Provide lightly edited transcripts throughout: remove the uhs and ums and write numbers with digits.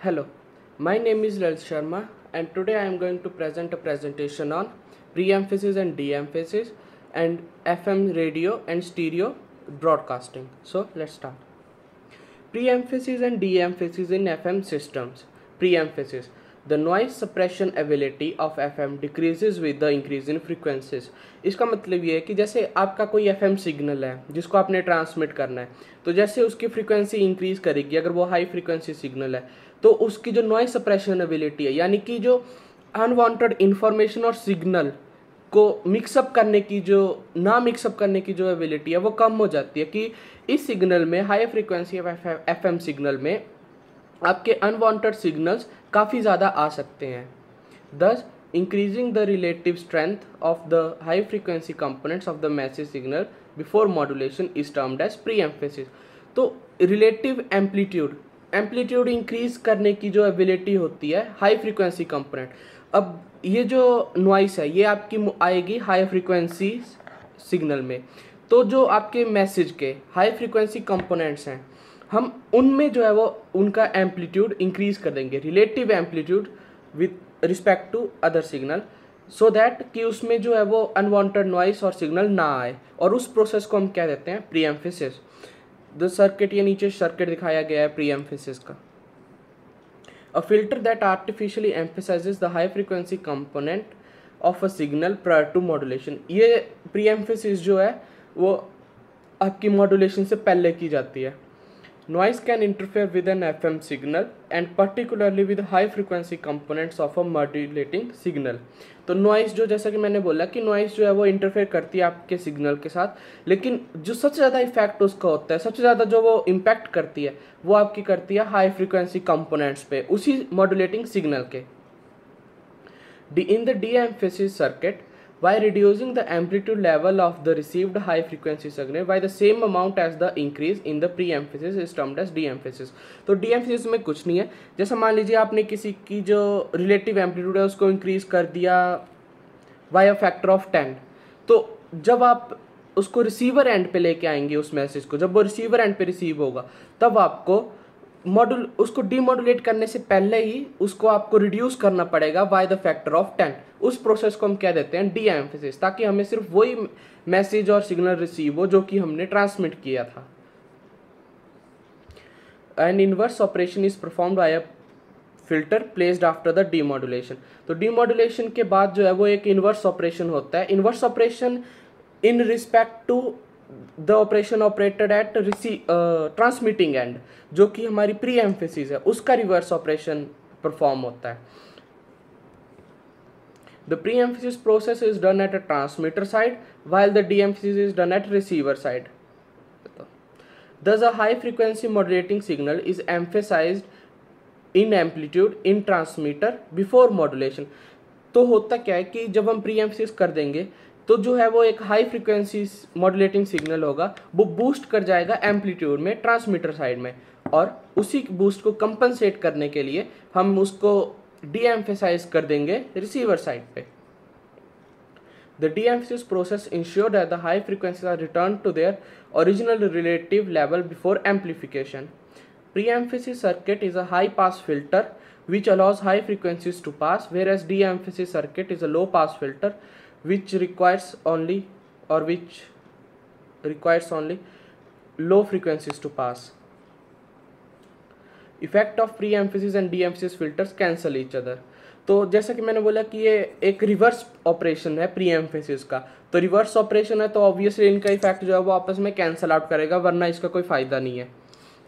Hello, my name is Lal Sharma and today I am going to present a presentation on pre-emphasis and de-emphasis and FM radio and stereo broadcasting. So let's start. Pre-emphasis and de-emphasis in FM systems. Pre-emphasis. The noise suppression ability of FM decreases with the increase in frequencies. इसका मतलब ये है कि जैसे आपका कोई FM signal है जिसको आपने ट्रांसमिट करना है, तो जैसे उसकी फ्रीक्वेंसी इंक्रीज करेगी, अगर वो हाई फ्रीक्वेंसी सिग्नल है तो उसकी जो नॉइज सप्रेशन एबिलिटी है, यानी कि जो अनवांटेड इंफॉर्मेशन और सिग्नल को मिक्सअप करने की जो एबिलिटी है वो कम हो जाती है। कि इस सिग्नल में, हाई फ्रीक्वेंसी एफएम सिग्नल में आपके अनवांटेड सिग्नल्स काफ़ी ज़्यादा आ सकते हैं। This increasing the relative strength of the high frequency components of the message signal before modulation is termed as pre emphasis. तो रिलेटिव एम्पलीट्यूड इंक्रीज करने की जो एबिलिटी होती है हाई फ्रीक्वेंसी कंपोनेंट, अब ये जो नॉइस है ये आपकी आएगी हाई फ्रीक्वेंसी सिग्नल में, तो जो आपके मैसेज के हाई फ्रीक्वेंसी कंपोनेंट्स हैं हम उनमें जो है वो उनका एम्पलीट्यूड इंक्रीज कर देंगे, relative amplitude with respect to other signal, so that कि उसमें जो है वो अनवांटेड नॉइस और सिग्नल ना आए, और उस प्रोसेस को हम क्या देते हैं, प्री एम्फेसिस। द सर्किट, ये नीचे सर्किट दिखाया गया है प्री एम्फेसिस का। A filter that artificially emphasizes the high frequency component of a signal prior to modulation. ये प्री एम्फेसिस जो है वो आपकी मॉड्यूलेशन से पहले की जाती है। Noise can interfere with an FM signal and particularly with high frequency components of a modulating signal। तो नॉइस जो, जैसा कि मैंने बोला कि नॉइस जो है वो इंटरफेयर करती है आपके सिग्नल के साथ, लेकिन जो सबसे ज़्यादा इफेक्ट उसका होता है, सबसे ज़्यादा जो वो इम्पैक्ट करती है वो आपकी करती है हाई फ्रीक्वेंसी कंपोनेंट्स पे, उसी मॉड्यूलेटिंग सिग्नल के। In the de-emphasis circuit, by reducing the amplitude level of the received high frequency signal by the same amount as the increase in the pre-emphasis is termed as de-emphasis। तो de-emphasis में कुछ नहीं है, जैसा मान लीजिए आपने किसी की जो रिलेटिव एम्पलीट्यूड है उसको इंक्रीज कर दिया बाय अ फैक्टर ऑफ 10, तो जब आप उसको रिसीवर एंड पे लेके आएंगे उस मैसेज को, जब वो रिसीवर एंड पे रिसीव होगा तब आपको उसको डीमॉड्यूलेट करने से पहले ही उसको आपको रिड्यूस करना पड़ेगा बाय द फैक्टर ऑफ 10। उस प्रोसेस को हम क्या देते हैं, डी एम्फेसिस, ताकि हमें सिर्फ वही मैसेज और सिग्नल रिसीव हो जो कि हमने ट्रांसमिट किया था। N inverse operation is performed by a filter placed after the demodulation. तो डीमॉड्यूलेशन के बाद जो है वो एक इनवर्स ऑपरेशन होता है। Inverse operation in respect to the operation operated at transmitting end, जो कि हमारी प्री एम्फेसिस है, उसका रिवर्स ऑपरेशन परफॉर्म होता है। The pre emphasis process is done at a transmitter side while the de-emphasis is done at receiver side। Thus a high frequency modulating signal is emphasized in amplitude in transmitter before modulation। तो होता क्या है कि जब हम pre emphasis कर देंगे तो जो है वो एक हाई फ्रीक्वेंसी मॉड्यूलेटिंग सिग्नल होगा, वो बूस्ट कर जाएगा एम्पलीट्यूड में ट्रांसमीटर साइड में, और उसी बूस्ट को कंपनसेट करने के लिए हम उसको डी एम्फेसाइज कर देंगे रिसीवर साइड पे। The de emphasis process ensure that the high frequencies are return to their original relative level before amplification. Pre emphasis circuit is a high pass filter which allows high frequencies to pass, whereas de-emphasis circuit is a low pass filter which requires only low frequencies to pass। Effect of pre-emphasis and de-emphasis filters cancel each other। तो जैसा कि मैंने बोला कि ये एक reverse operation है pre emphasis का, तो रिवर्स ऑपरेशन है तो ऑब्वियसली इनका इफेक्ट जो है वो आपस में कैंसल आउट करेगा, वरना इसका कोई फ़ायदा नहीं है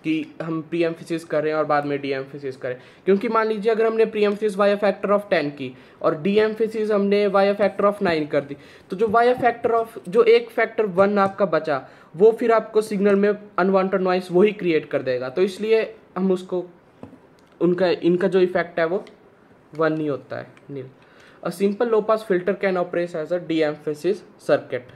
कि हम प्री एम्फेसिस करें और बाद में डी एम्फेसिस करें। क्योंकि मान लीजिए अगर हमने pre emphasis by factor of 10 की और डी एम्फेसिस हमने वाई फैक्टर ऑफ 9 कर दी, तो जो वाई फैक्टर ऑफ जो एक फैक्टर 1 आपका बचा वो फिर आपको सिग्नल में अनवांटेड नॉइस वही क्रिएट कर देगा, तो इसलिए हम उसको इनका जो इफेक्ट है वो 1 नहीं होता है, nil. A simple low pass filter can operate as a de emphasis circuit.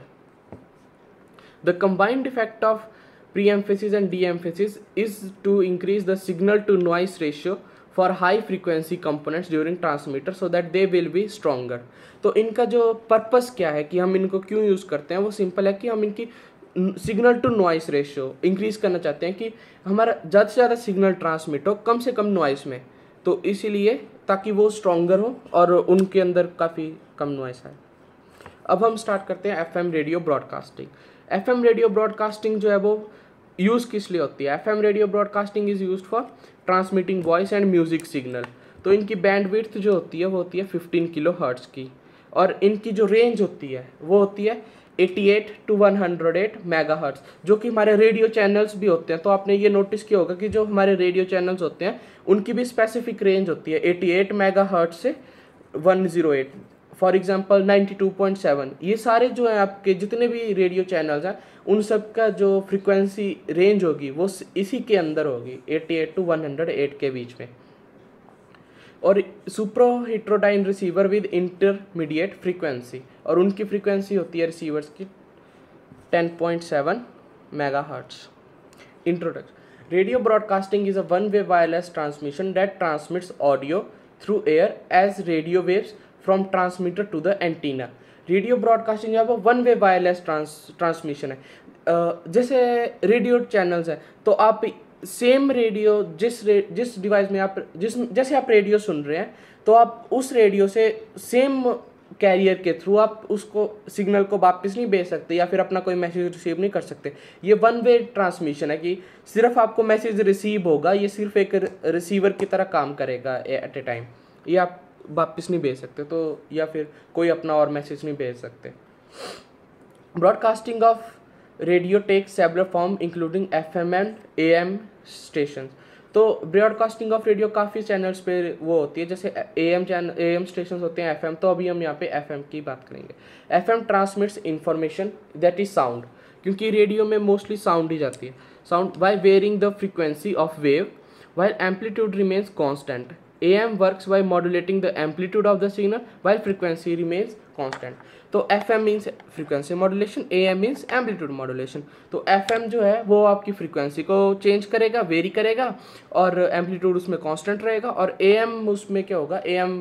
The combined effect of pre-emphasis and de-emphasis is to increase the signal to noise ratio for high frequency components during transmitter so that they will be stronger। तो इनका जो purpose क्या है कि हम इनको क्यों use करते हैं, वो सिंपल है कि हम इनकी signal to noise ratio increase करना चाहते हैं कि हमारा ज़्यादा से ज़्यादा सिग्नल ट्रांसमिट हो कम से कम नॉइस में, तो इसीलिए ताकि वो स्ट्रॉन्गर हो और उनके अंदर काफ़ी कम नॉइस है। अब हम स्टार्ट करते हैं FM radio broadcasting. FM radio broadcasting जो है वो यूज़ किस लिए होती है? FM radio broadcasting is used for transmitting voice and music signal. तो इनकी बैंडविड्थ जो होती है वो होती है 15 किलो हर्ट्ज़ की, और इनकी जो रेंज होती है वो होती है 88 to 108 मेगाहर्ट्ज़, जो कि हमारे रेडियो चैनल्स भी होते हैं। तो आपने ये नोटिस किया होगा कि जो हमारे रेडियो चैनल्स होते हैं उनकी भी स्पेसिफिक रेंज होती है 88 मेगाहर्ट्ज़ से 108। फॉर एग्जांपल 92.7, ये सारे जो हैं आपके जितने भी रेडियो चैनल्स हैं उन सब का जो फ्रीक्वेंसी रेंज होगी वो इसी के अंदर होगी, 88 to 108 के बीच में। और super heterodyne receiver with intermediate frequency, और उनकी फ्रीक्वेंसी होती है रिसीवर्स की 10.7 megahertz. Introduction: radio broadcasting is a one way wireless transmission that transmits audio through air as radio waves from transmitter to the antenna. Radio broadcasting जो है वो one way wireless transmission है। जैसे radio channels हैं तो आप same radio जिस device में आप जैसे आप रेडियो सुन रहे हैं तो आप उस रेडियो से सेम कैरियर के थ्रू आप उसको सिग्नल को वापस नहीं भेज सकते या फिर अपना कोई मैसेज रिसीव नहीं कर सकते। ये वन वे ट्रांसमिशन है कि सिर्फ आपको मैसेज रिसीव होगा, ये सिर्फ एक रिसीवर की तरह काम करेगा एट ए टाइम, ये आप वापस नहीं भेज सकते तो, या फिर कोई अपना और मैसेज नहीं भेज सकते। Broadcasting of radio take several form including FM and AM station. तो ब्रॉडकास्टिंग ऑफ रेडियो काफ़ी चैनल्स पे वो होती है, जैसे एएम स्टेशन होते हैं, एफएम, तो अभी हम यहाँ पे एफएम की बात करेंगे। FM transmits information that is sound, क्योंकि रेडियो में मोस्टली साउंड ही जाती है, sound by varying the frequency of wave while amplitude remains constant. AM works by modulating the amplitude of the signal while frequency remains constant. तो FM means frequency modulation, AM means amplitude modulation. तो FM जो है वो आपकी frequency को change करेगा, vary करेगा, और amplitude उसमें constant रहेगा, और AM उसमें क्या होगा, AM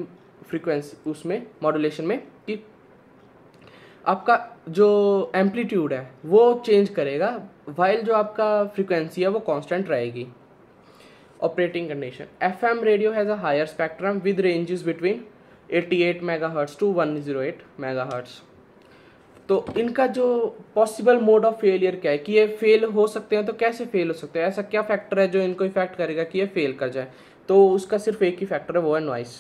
frequency उसमें modulation में कि आपका जो amplitude है वो change करेगा while जो आपका frequency है वो constant रहेगी। Operating condition: FM radio has a higher spectrum with ranges between 88 megahertz to 108 megahertz. तो इनका जो पॉसिबल मोड ऑफ फेलियर क्या है कि ये फेल हो सकते हैं, तो कैसे फेल हो सकते हैं, ऐसा क्या फैक्टर है जो इनको इफेक्ट करेगा कि ये फेल कर जाए? तो उसका सिर्फ एक ही फैक्टर है, वो है नॉइस।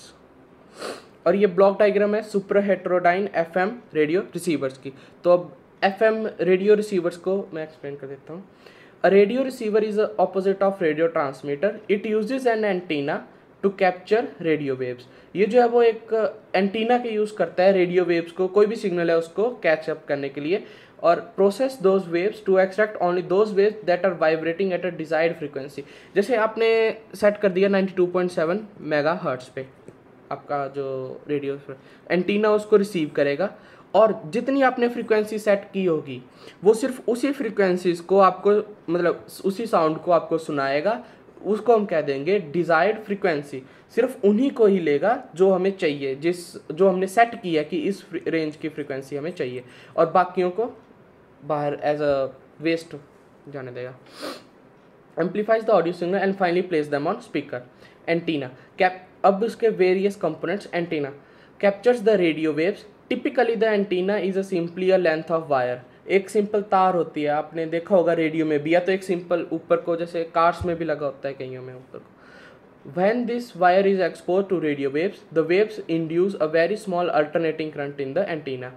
और ये ब्लॉक डायग्राम है super heterodyne FM radio receivers की। तो अब एफएम रेडियो रिसीवर्स को मैं एक्सप्लेन कर देता हूँ। A radio receiver is the opposite of radio transmitter. It uses an antenna to capture radio waves. ये जो है वो एक एंटीना के यूज़ करता है रेडियो वेव्स को, कोई भी सिग्नल है उसको कैच अप करने के लिए, और process those waves to extract only those waves that are vibrating at a desired frequency. जैसे आपने सेट कर दिया 92.7 मेगाहर्ट्ज़ पे आपका जो रेडियो एंटीना उसको रिसीव करेगा, और जितनी आपने फ्रीक्वेंसी सेट की होगी वो सिर्फ उसी फ्रीक्वेंसीज को आपको, मतलब उसी साउंड को आपको सुनाएगा। उसको हम कह देंगे डिजायर्ड फ्रीक्वेंसी। सिर्फ उन्हीं को ही लेगा जो हमें चाहिए, जो हमने सेट किया कि इस रेंज की फ्रीक्वेंसी हमें चाहिए, और बाकियों को बाहर एज अ वेस्ट जाने देगा। Amplifies the audio signal and finally place them on speaker. Antenna अब उसके various components. Antenna captures the radio waves. Typically the antenna is a simply a length of wire. एक simple तार होती है, आपने देखा होगा रेडियो में भी, या तो एक सिंपल ऊपर को, जैसे कार्स में भी लगा होता है कईयों में ऊपर को। When this wire is expose to radio waves the waves induce a very small alternating current in the antenna.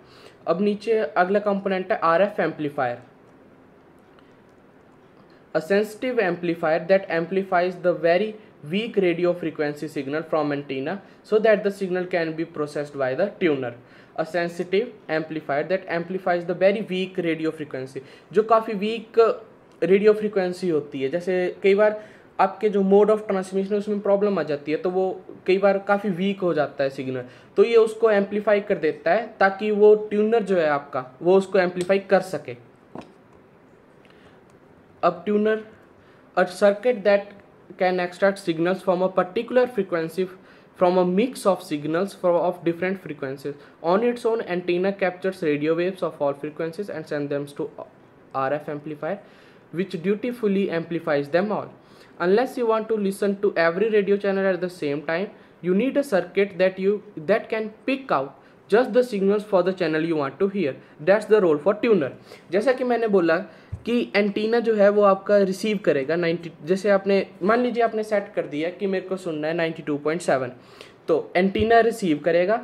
अब नीचे अगला कंपोनेंट है RF amplifier, a sensitive amplifier that amplifies the very weak radio frequency signal from antenna so that the signal can be processed by the tuner. A sensitive amplifier that amplifies the very weak radio frequency, जो काफ़ी weak radio frequency होती है, जैसे कई बार आपके जो mode of transmission है उसमें प्रॉब्लम आ जाती है, तो वो कई बार काफ़ी वीक हो जाता है सिग्नल, तो ये उसको एम्पलीफाई कर देता है ताकि वो ट्यूनर जो है आपका वो उसको एम्पलीफाई कर सके। अब tuner, a circuit that can extract signals from a particular frequency from a mix of signals of different frequencies. On its own, antenna captures radio waves of all frequencies and sends them to RF amplifier, which dutifully amplifies them all. Unless you want to listen to every radio channel at the same time, you need a circuit that can pick out just the signals for the channel you want to hear. That's the role for tuner. जैसा कि मैंने बोला कि antenna जो है वो आपका receive करेगा 90, जैसे आपने मान लीजिए आपने सेट कर दिया कि मेरे को सुनना है 92.7, तो एंटीना रिसीव करेगा,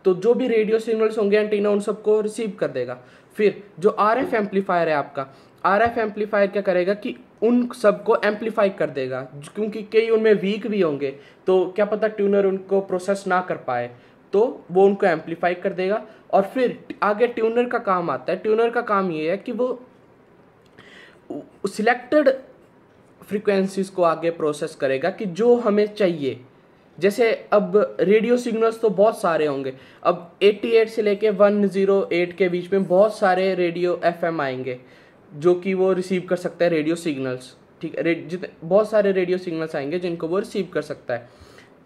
तो जो भी रेडियो सिग्नल्स होंगे एंटीना उन सबको रिसीव कर देगा। फिर जो आरएफ एम्पलीफायर है आपका, आरएफ एम्पलीफायर क्या करेगा कि उन सबको एम्पलीफाई कर देगा, क्योंकि कई उनमें वीक भी होंगे, तो क्या पता ट्यूनर उनको प्रोसेस ना कर पाए, तो वो उनको एम्पलीफाई कर देगा। और फिर आगे ट्यूनर का काम आता है। ट्यूनर का काम ये है कि वो सिलेक्टेड फ्रीक्वेंसीज को आगे प्रोसेस करेगा कि जो हमें चाहिए। जैसे अब रेडियो सिग्नल्स तो बहुत सारे होंगे, अब 88 से लेके 108 के बीच में बहुत सारे रेडियो एफएम आएंगे जो कि वो रिसीव कर सकता है रेडियो सिग्नल्स, ठीक है। बहुत सारे रेडियो सिग्नल्स आएंगे जिनको वो रिसीव कर सकता है,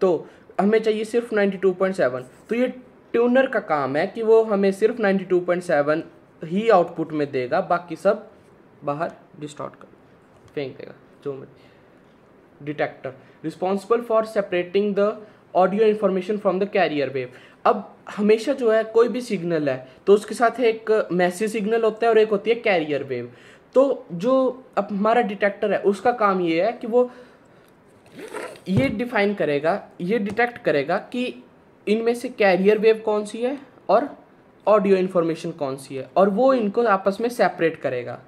तो हमें चाहिए सिर्फ 92.7। तो ये ट्यूनर का काम है कि वो हमें सिर्फ 92.7 ही आउटपुट में देगा, बाकी सब बाहर डिस्टॉर्ट कर फेंक देगा। जो detector responsible for separating the audio information from the carrier wave. अब हमेशा जो है कोई भी सिग्नल है तो उसके साथ एक मैसेज सिग्नल होता है और एक होती है कैरियर वेव। तो जो अब हमारा डिटेक्टर है उसका काम ये है कि वो ये डिफाइन करेगा, ये डिटेक्ट करेगा कि इनमें से कैरियर वेव कौन सी है और ऑडियो इन्फॉर्मेशन कौन सी है, और वो इनको आपस में सेपरेट करेगा।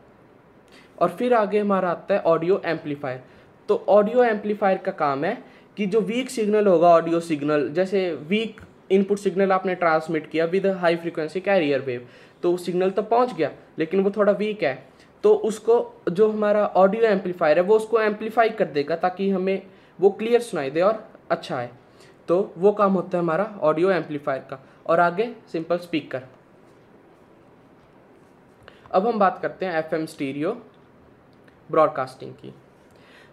और फिर आगे हमारा आता है ऑडियो एम्पलीफायर। तो ऑडियो एम्पलीफायर का काम है कि जो वीक सिग्नल होगा, ऑडियो सिग्नल, जैसे वीक इनपुट सिग्नल आपने ट्रांसमिट किया with high frequency carrier wave, तो सिग्नल तो पहुंच गया लेकिन वो थोड़ा वीक है, तो उसको जो हमारा ऑडियो एम्पलीफायर है वो उसको एम्पलीफाई कर देगा ताकि हमें वो क्लियर सुनाई दे और अच्छा है। तो वो काम होता है हमारा ऑडियो एम्पलीफायर का। और आगे सिंपल स्पीकर। अब हम बात करते हैं एफएम स्टीरियो ब्रॉडकास्टिंग की।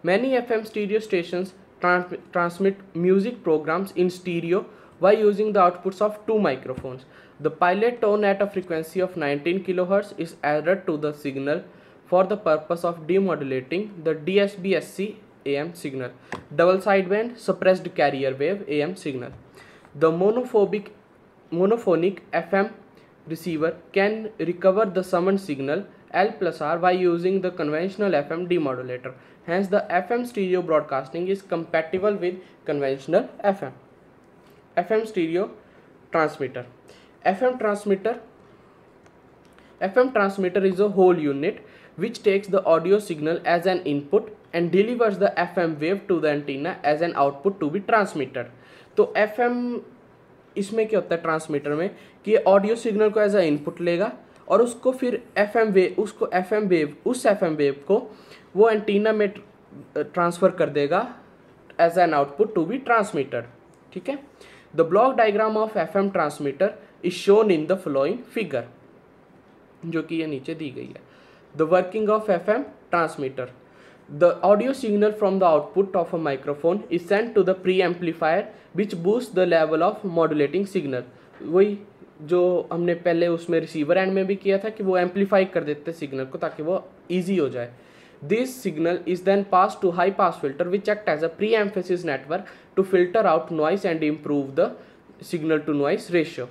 Many FM stereo stations transmit music programs in stereo by using the outputs of two microphones. The pilot tone at a frequency of 19 kHz is added to the signal for the purpose of demodulating the DSB-SC AM signal, double sideband suppressed carrier wave AM signal. The monophonic FM receiver can recover the summoned signal L plus R by using the conventional FM demodulator. Hence, the FM stereo broadcasting is compatible with conventional FM. FM stereo transmitter. FM transmitter is a whole unit which takes the audio signal as an input and delivers the FM wave to the antenna as an output to be transmitted. तो FM इसमें क्या होता है transmitter में कि audio signal को as a input लेगा और उसको फिर उस एफएम वेव को वो एंटीना में ट्रांसफ़र कर देगा as an output to be transmitted, ठीक है। The block diagram of FM transmitter is shown in the following figure, जो कि ये नीचे दी गई है। The working of FM transmitter, the audio signal from the output of a microphone is sent to the pre amplifier which boost the level of modulating signal. वही जो हमने पहले उसमें रिसीवर एंड में भी किया था कि वो एम्पलीफाई कर देते सिग्नल को ताकि वो ईजी हो जाए। This signal is then pass to high pass filter which act as a pre emphasis network to filter out noise and improve the signal to noise ratio.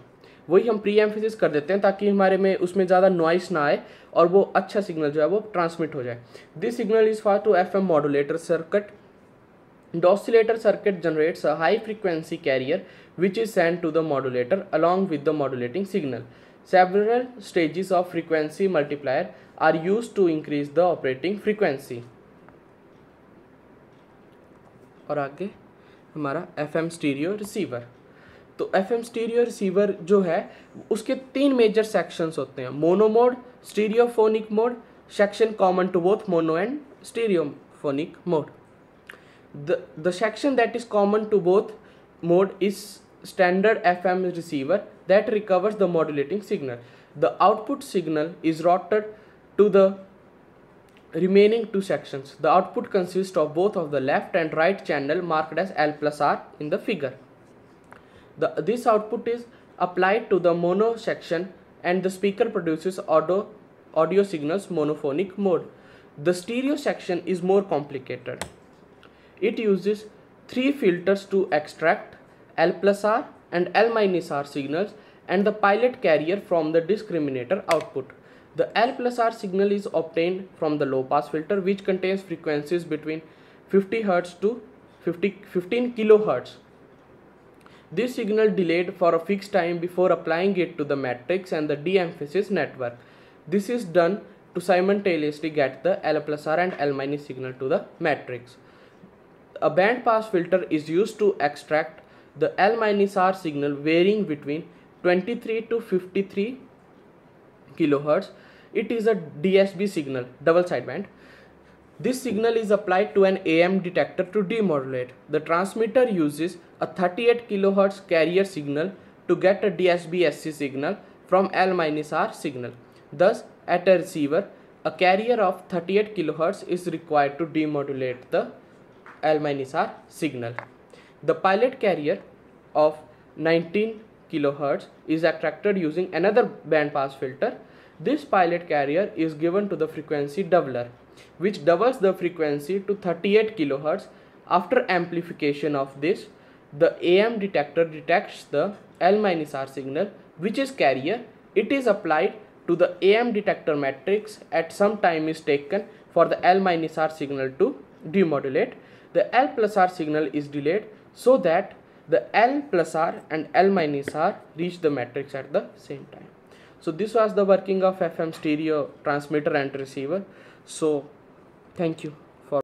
वही हम प्री एम्फेसिस कर देते हैं ताकि हमारे में उसमें ज़्यादा नॉइस ना आए और वो अच्छा सिग्नल जो है वो ट्रांसमिट हो जाए। This signal is far to FM modulator circuit. The oscillator circuit generates a high frequency carrier which is sent to the modulator along with the modulating signal. Several stages of frequency multiplier are used to increase the operating frequency. और आगे हमारा FM stereo receiver. तो FM stereo receiver जो है उसके 3 major sections होते हैं, mono mode, stereophonic mode, section common to both mono and stereophonic mode. The section that is common to both mode is standard FM receiver that recovers the modulating signal. The output signal is routed to the remaining 2 sections. The output consists of both of the left and right channel marked as L plus R in the figure. This output is applied to the mono section and the speaker produces audio signals monophonic mode. The stereo section is more complicated. It uses three filters to extract L plus R and L minus R signals and the pilot carrier from the discriminator output. The L plus R signal is obtained from the low pass filter, which contains frequencies between 50 Hz to 15 kHz. This signal delayed for a fixed time before applying it to the matrix and the de-emphasis network. This is done to simultaneously get the L plus R and L minus signal to the matrix. A band pass filter is used to extract the L minus R signal varying between 23 to 53 kHz. It is a DSB signal, double sideband. This signal is applied to an AM detector to demodulate. The transmitter uses a 38 kHz carrier signal to get a DSB-SC signal from L-R signal. Thus, at a receiver, a carrier of 38 kHz is required to demodulate the L-R signal. The pilot carrier of 19 kHz is attracted using another bandpass filter. This pilot carrier is given to the frequency doubler, which doubles the frequency to 38 kHz. After amplification of this, the AM detector detects the L-R signal, which is carrier. It is applied to the AM detector matrix. At some time is taken for the L-R signal to demodulate. The L plus R signal is delayed so that the L plus R and L-R reach the matrix at the same time. So this was the working of FM stereo transmitter and receiver. So thank you.